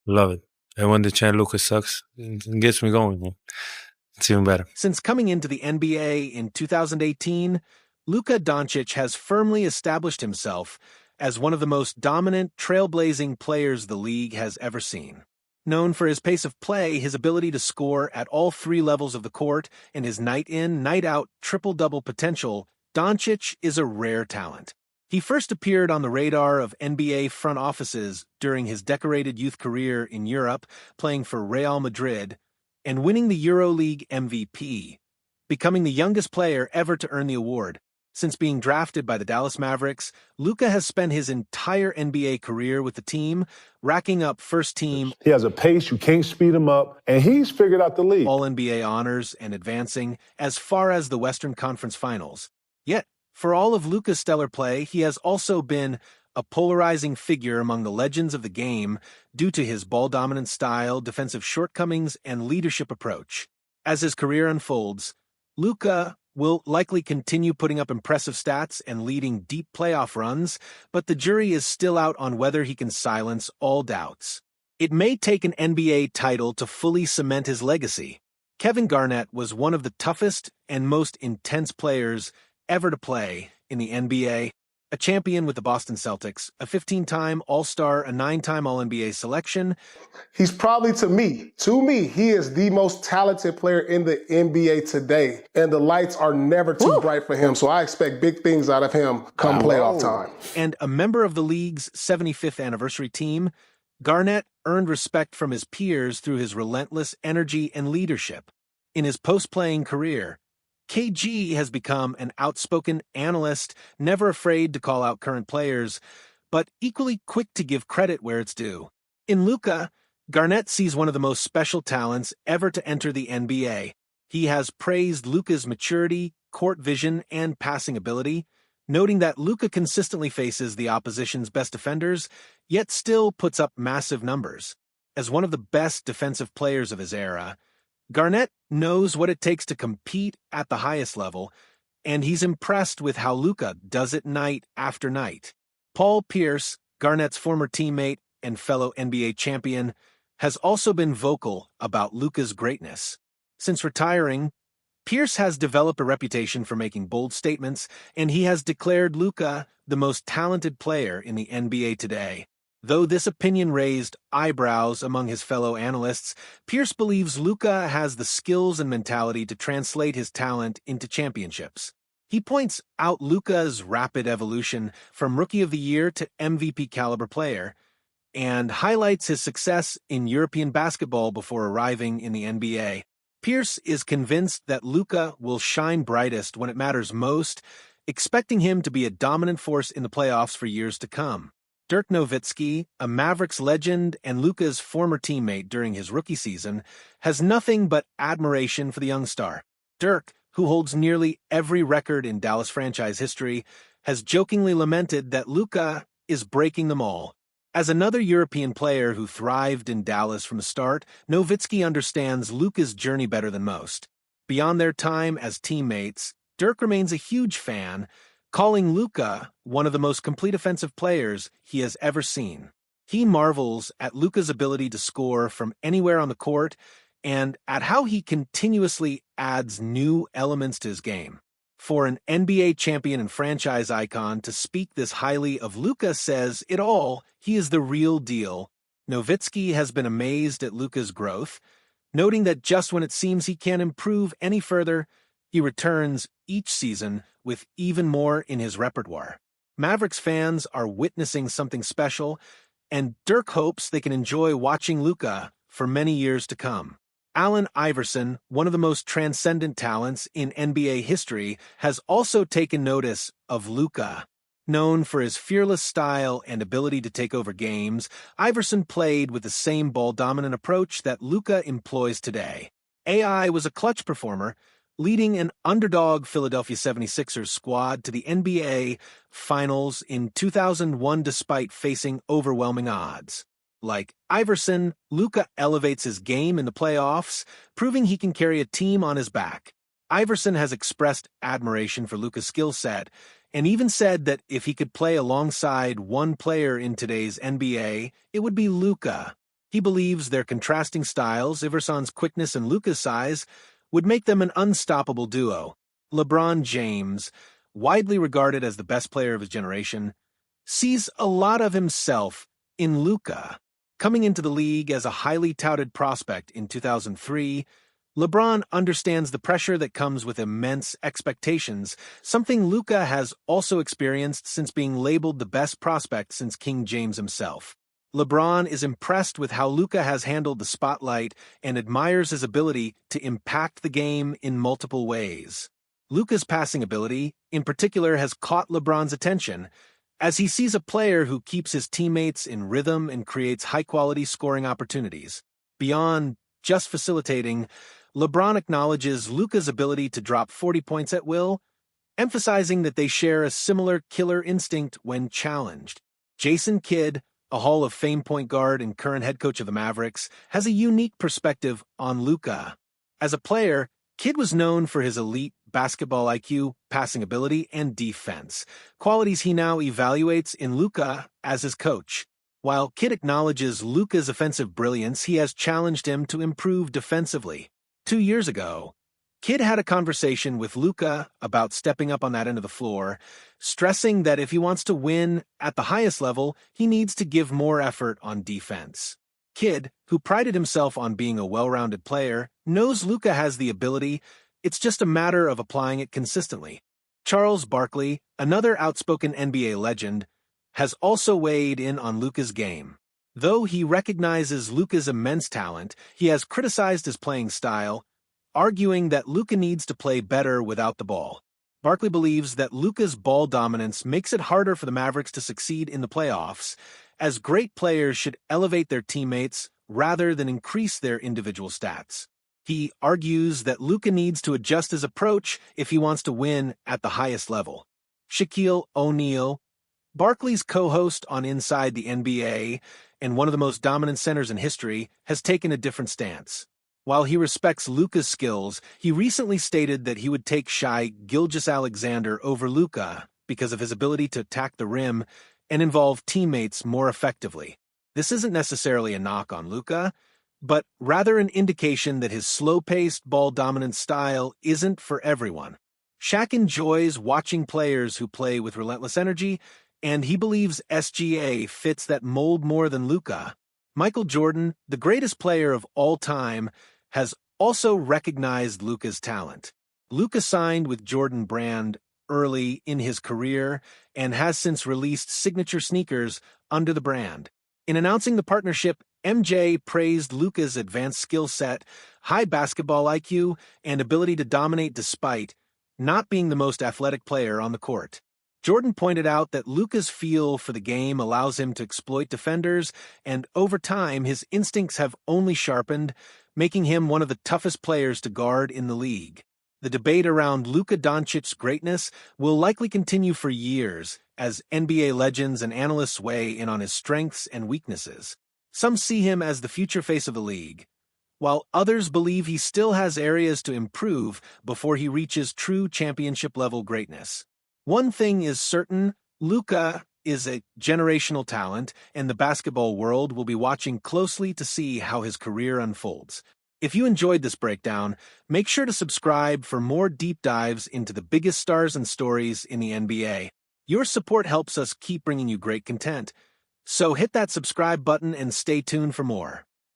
Love it. And when the chant Luka sucks, it gets me going, man. It's even better. Since coming into the NBA in 2018, Luka Doncic has firmly established himself as one of the most dominant, trailblazing players the league has ever seen. Known for his pace of play, his ability to score at all three levels of the court, and his night-in, night-out triple-double potential, Doncic is a rare talent. He first appeared on the radar of NBA front offices during his decorated youth career in Europe, playing for Real Madrid, and winning the EuroLeague MVP, becoming the youngest player ever to earn the award. Since being drafted by the Dallas Mavericks, Luka has spent his entire NBA career with the team, racking up first-team. He has a pace, you can't speed him up, and he's figured out the league. All-NBA honors and advancing as far as the Western Conference Finals. Yet, for all of Luka's stellar play, he has also been a polarizing figure among the legends of the game due to his ball-dominant style, defensive shortcomings, and leadership approach. As his career unfolds, Luka will likely continue putting up impressive stats and leading deep playoff runs, but the jury is still out on whether he can silence all doubts. It may take an NBA title to fully cement his legacy. Kevin Garnett was one of the toughest and most intense players ever to play in the NBA. A champion with the Boston Celtics, a 15-time All-Star, a 9-time All-NBA selection. He's probably, to me, he is the most talented player in the NBA today. And the lights are never too bright for him, so I expect big things out of him come playoff time. And a member of the league's 75th anniversary team, Garnett earned respect from his peers through his relentless energy and leadership. In his post-playing career, KG has become an outspoken analyst, never afraid to call out current players, but equally quick to give credit where it's due. In Luka, Garnett sees one of the most special talents ever to enter the NBA. He has praised Luka's maturity, court vision, and passing ability, noting that Luka consistently faces the opposition's best defenders, yet still puts up massive numbers. As one of the best defensive players of his era, Garnett knows what it takes to compete at the highest level, and he's impressed with how Luka does it night after night. Paul Pierce, Garnett's former teammate and fellow NBA champion, has also been vocal about Luka's greatness. Since retiring, Pierce has developed a reputation for making bold statements, and he has declared Luka the most talented player in the NBA today. Though this opinion raised eyebrows among his fellow analysts, Pierce believes Luka has the skills and mentality to translate his talent into championships. He points out Luka's rapid evolution from Rookie of the Year to MVP caliber player, and highlights his success in European basketball before arriving in the NBA. Pierce is convinced that Luka will shine brightest when it matters most, expecting him to be a dominant force in the playoffs for years to come. Dirk Nowitzki, a Mavericks legend and Luka's former teammate during his rookie season, has nothing but admiration for the young star. Dirk, who holds nearly every record in Dallas franchise history, has jokingly lamented that Luka is breaking them all. As another European player who thrived in Dallas from the start, Nowitzki understands Luka's journey better than most. Beyond their time as teammates, Dirk remains a huge fan, calling Luka one of the most complete offensive players he has ever seen. He marvels at Luka's ability to score from anywhere on the court and at how he continuously adds new elements to his game. For an NBA champion and franchise icon to speak this highly of Luka says it all. He is the real deal. Nowitzki has been amazed at Luka's growth, noting that just when it seems he can't improve any further, he returns each season with even more in his repertoire. Mavericks fans are witnessing something special, and Dirk hopes they can enjoy watching Luka for many years to come. Allen Iverson, one of the most transcendent talents in NBA history, has also taken notice of Luka. Known for his fearless style and ability to take over games, Iverson played with the same ball-dominant approach that Luka employs today. AI was a clutch performer, leading an underdog Philadelphia 76ers squad to the NBA Finals in 2001 despite facing overwhelming odds. Like Iverson, Luka elevates his game in the playoffs, proving he can carry a team on his back. Iverson has expressed admiration for Luka's skill set, and even said that if he could play alongside one player in today's NBA, it would be Luka. He believes their contrasting styles, Iverson's quickness and Luka's size, would make them an unstoppable duo. LeBron James, widely regarded as the best player of his generation, sees a lot of himself in Luka. Coming into the league as a highly touted prospect in 2003, LeBron understands the pressure that comes with immense expectations, something Luka has also experienced since being labeled the best prospect since King James himself. LeBron is impressed with how Luka has handled the spotlight and admires his ability to impact the game in multiple ways. Luka's passing ability, in particular, has caught LeBron's attention, as he sees a player who keeps his teammates in rhythm and creates high-quality scoring opportunities. Beyond just facilitating, LeBron acknowledges Luka's ability to drop 40 points at will, emphasizing that they share a similar killer instinct when challenged. Jayson Kidd, a Hall of Fame point guard and current head coach of the Mavericks, has a unique perspective on Luka. As a player, Kidd was known for his elite basketball IQ, passing ability, and defense, qualities he now evaluates in Luka as his coach. While Kidd acknowledges Luka's offensive brilliance, he has challenged him to improve defensively. 2 years ago, Kidd had a conversation with Luka about stepping up on that end of the floor, stressing that if he wants to win at the highest level, he needs to give more effort on defense. Kidd, who prided himself on being a well-rounded player, knows Luka has the ability. It's just a matter of applying it consistently. Charles Barkley, another outspoken NBA legend, has also weighed in on Luka's game. Though he recognizes Luka's immense talent, he has criticized his playing style, arguing that Luka needs to play better without the ball. Barkley believes that Luka's ball dominance makes it harder for the Mavericks to succeed in the playoffs, as great players should elevate their teammates rather than increase their individual stats. He argues that Luka needs to adjust his approach if he wants to win at the highest level. Shaquille O'Neal, Barkley's co-host on Inside the NBA and one of the most dominant centers in history, has taken a different stance. While he respects Luka's skills, he recently stated that he would take Shai Gilgeous-Alexander over Luka because of his ability to attack the rim and involve teammates more effectively. This isn't necessarily a knock on Luka, but rather an indication that his slow-paced, ball-dominant style isn't for everyone. Shaq enjoys watching players who play with relentless energy, and he believes SGA fits that mold more than Luka. Michael Jordan, the greatest player of all time, has also recognized Luka's talent. Luka signed with Jordan Brand early in his career and has since released signature sneakers under the brand. In announcing the partnership, MJ praised Luka's advanced skill set, high basketball IQ, and ability to dominate despite not being the most athletic player on the court. Jordan pointed out that Luka's feel for the game allows him to exploit defenders, and over time his instincts have only sharpened, making him one of the toughest players to guard in the league. The debate around Luka Doncic's greatness will likely continue for years as NBA legends and analysts weigh in on his strengths and weaknesses. Some see him as the future face of the league, while others believe he still has areas to improve before he reaches true championship-level greatness. One thing is certain, Luka is a generational talent, and the basketball world will be watching closely to see how his career unfolds. If you enjoyed this breakdown, make sure to subscribe for more deep dives into the biggest stars and stories in the NBA. Your support helps us keep bringing you great content. So hit that subscribe button and stay tuned for more.